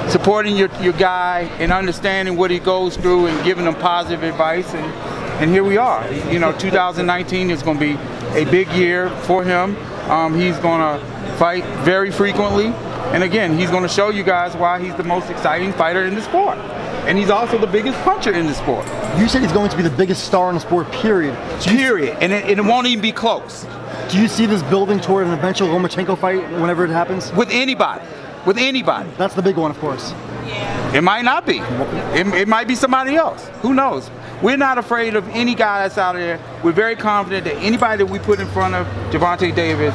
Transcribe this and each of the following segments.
supporting your guy and understanding what he goes through and giving him positive advice, and here we are. You know, 2019 is going to be a big year for him. He's going to fight very frequently, and again, he's going to show you guys why he's the most exciting fighter in the sport. And he's also the biggest puncher in the sport. You said he's going to be the biggest star in the sport, period. Period. And it won't even be close. Do you see this building toward an eventual Lomachenko fight whenever it happens? With anybody. With anybody. That's the big one, of course. It might not be. It might be somebody else. Who knows? We're not afraid of any guy that's out there. We're very confident that anybody that we put in front of Gervonta Davis,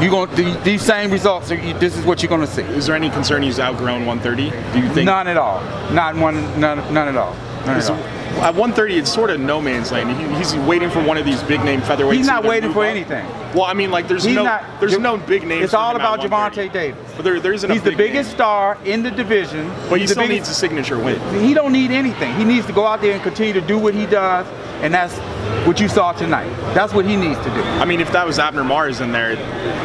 you're going these same results. This is what you're going to see. Is there any concern he's outgrown 130? Do you think? None at all. None at all. None at all. At 130, it's sort of no man's land. He's waiting for one of these big name featherweights. He's not waiting for anything. Well, I mean, like there's no big names. It's all about Gervonta Davis. But there isn't. He's the biggest star in the division. But he still needs a signature win. He don't need anything. He needs to go out there and continue to do what he does, and that's what you saw tonight. That's what he needs to do. I mean, if that was Abner Mars in there,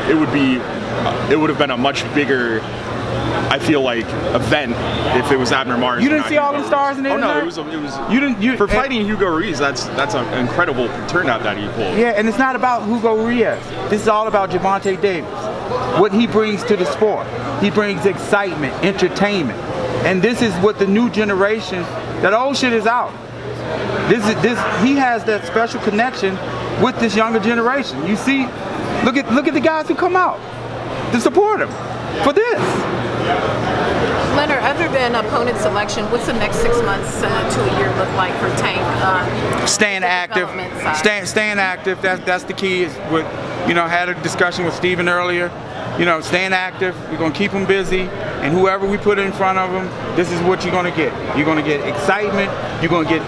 it would have been a much bigger, I feel like, event if it was Abner Mars. You didn't see all the stars in there? Oh no, it was. For fighting Hugo Ruiz, that's an incredible turnout that he pulled. Yeah, and it's not about Hugo Ruiz. This is all about Gervonta Davis. What he brings to the sport. He brings excitement, entertainment, and this is what the new generation. That old shit is out. He has that special connection with this younger generation. You see, look at the guys who come out to support him for this. Leonard, other than opponent selection, what's the next 6 months to a year look like for Tank? Staying active. Staying active. That's the key. Is what, you know, had a discussion with Steven earlier. You know, staying active. We're gonna keep him busy, and whoever we put in front of him, this is what you're gonna get. You're gonna get excitement. You're gonna get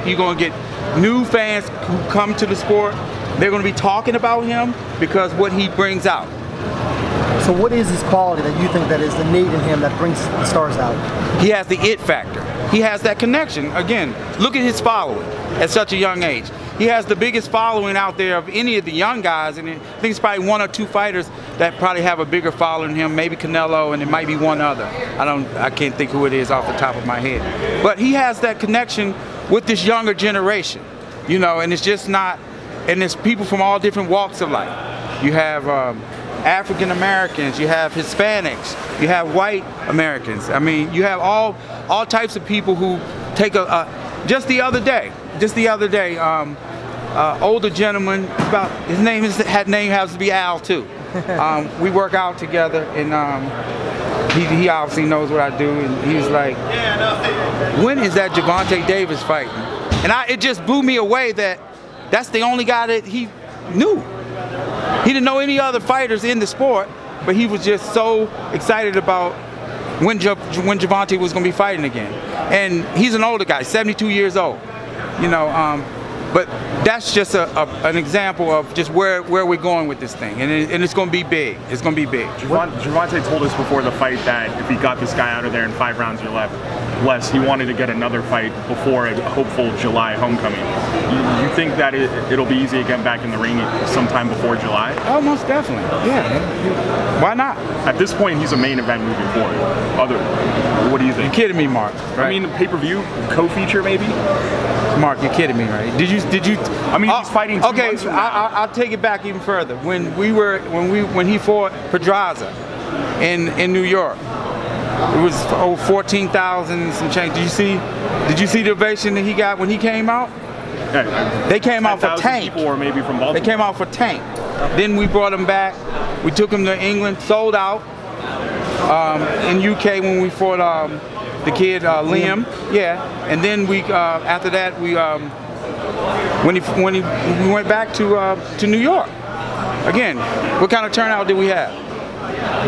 You're gonna get new fans who come to the sport. They're gonna be talking about him because what he brings out. So what is his quality that you think that is innate in him that brings the stars out? He has the it factor. He has that connection. Again, look at his following at such a young age. He has the biggest following out there of any of the young guys, and I think it's probably one or two fighters that probably have a bigger following than him, maybe Canelo, and it might be one other. I can't think who it is off the top of my head. But he has that connection with this younger generation, you know, and it's just not, and it's people from all different walks of life. You have African Americans, you have Hispanics, you have white Americans. I mean, you have all types of people who take just the other day, older gentleman, his name has to be Al too. We work out together, and he obviously knows what I do, and he was like, when is that Gervonta Davis fighting? And it just blew me away that that's the only guy that he knew. He didn't know any other fighters in the sport, but he was just so excited about when Gervonta was going to be fighting again. And he's an older guy, 72 years old, you know. But that's just an example of just where we're going with this thing, and it's going to be big. It's going to be big. Gervonta told us before the fight that if he got this guy out of there in 5 rounds or less, he wanted to get another fight before a hopeful July homecoming. You think that it'll be easy to get back in the ring sometime before July? Oh, most definitely. Yeah. Why not? At this point, he's a main event moving forward. What do you think? You're kidding me, Mark. Right? I mean, pay-per-view co-feature maybe. Mark, you're kidding me, right? Did you? I mean, he's fighting 2 months from now. I'll take it back even further. When he fought Pedraza in New York, it was over 14,000 and some change. Did you see the ovation that he got when he came out? Yeah, they came out for Tank. People were maybe from Baltimore. They came out for Tank. Then we brought him back. We took him to England, sold out. In UK when we fought the kid Liam, yeah, and then we after that we when we went back to New York again. What kind of turnout did we have?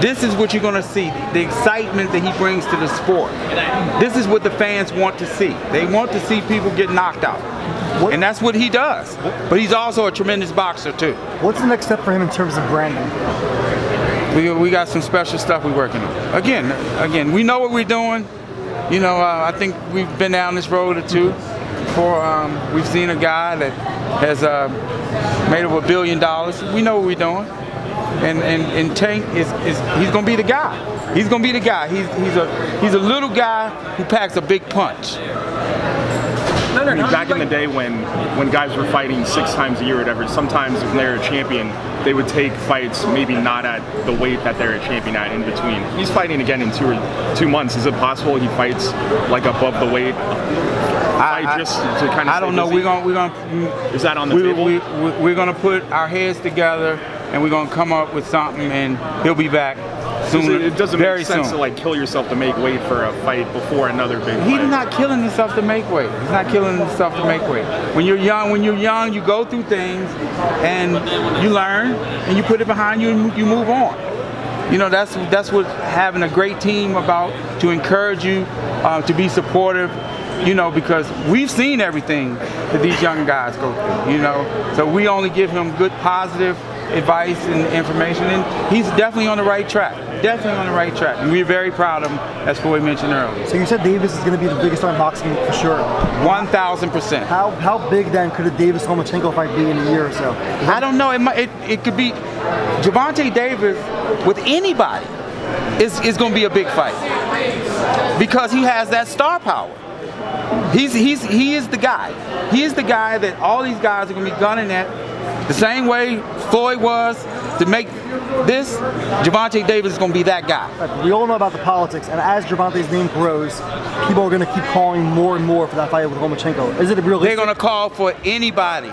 This is what you're going to see, the excitement that he brings to the sport. This is what the fans want to see. They want to see people get knocked out. And that's what he does. But he's also a tremendous boxer too. What's the next step for him in terms of branding? We got some special stuff we're working on. Again, we know what we're doing. You know, I think we've been down this road or two before. We've seen a guy that has made over $1 billion. We know what we're doing. and Tank he's gonna be the guy. He's gonna be the guy. He's a little guy who packs a big punch. I mean, back in the day when guys were fighting 6 times a year or whatever, sometimes when they're a champion, they would take fights maybe not at the weight that they're a champion at in between. He's fighting again in 2 months. Is it possible he fights like above the weight? Just to kind of I don't know. Busy? We're gonna. Is that on the table? We're gonna put our heads together and we're gonna come up with something, and he'll be back soon. It doesn't very make sense soon. to like kill yourself to make weight for a fight before another big fight. He's not killing himself to make weight. He's not killing himself to make weight. When you're young, you go through things and you learn and you put it behind you and you move on. You know, that's what having a great team about, to encourage you, to be supportive. You know, because we've seen everything that these young guys go through, you know. So we only give him good, positive advice and information, and he's definitely on the right track. Definitely on the right track. And we're very proud of him, as Floyd mentioned earlier. So you said Davis is going to be the biggest star in boxing for sure. 1,000%. How big then could a Davis-Lomachenko fight be in a year or so? I don't know. It could be Gervonta Davis with anybody is going to be a big fight because he has that star power. He is the guy. He is the guy that all these guys are going to be gunning at the same way Floyd was to make this. Gervonta Davis is going to be that guy. We all know about the politics, and as Gervonta's name grows, people are going to keep calling more and more for that fight with Lomachenko. Is it realistic? They're going to call for anybody.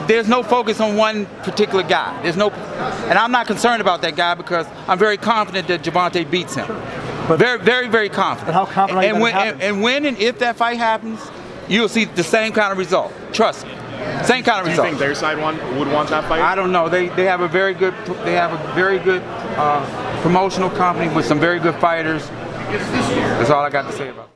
There's no focus on one particular guy. And I'm not concerned about that guy because I'm very confident that Gervonta beats him. But very, very, very confident. But how confident are you that it happens? And when and if that fight happens, you'll see the same kind of result. Trust me, same kind of result. Do you think their side would want that fight? I don't know. They have a very good promotional company with some very good fighters. That's all I got to say about it.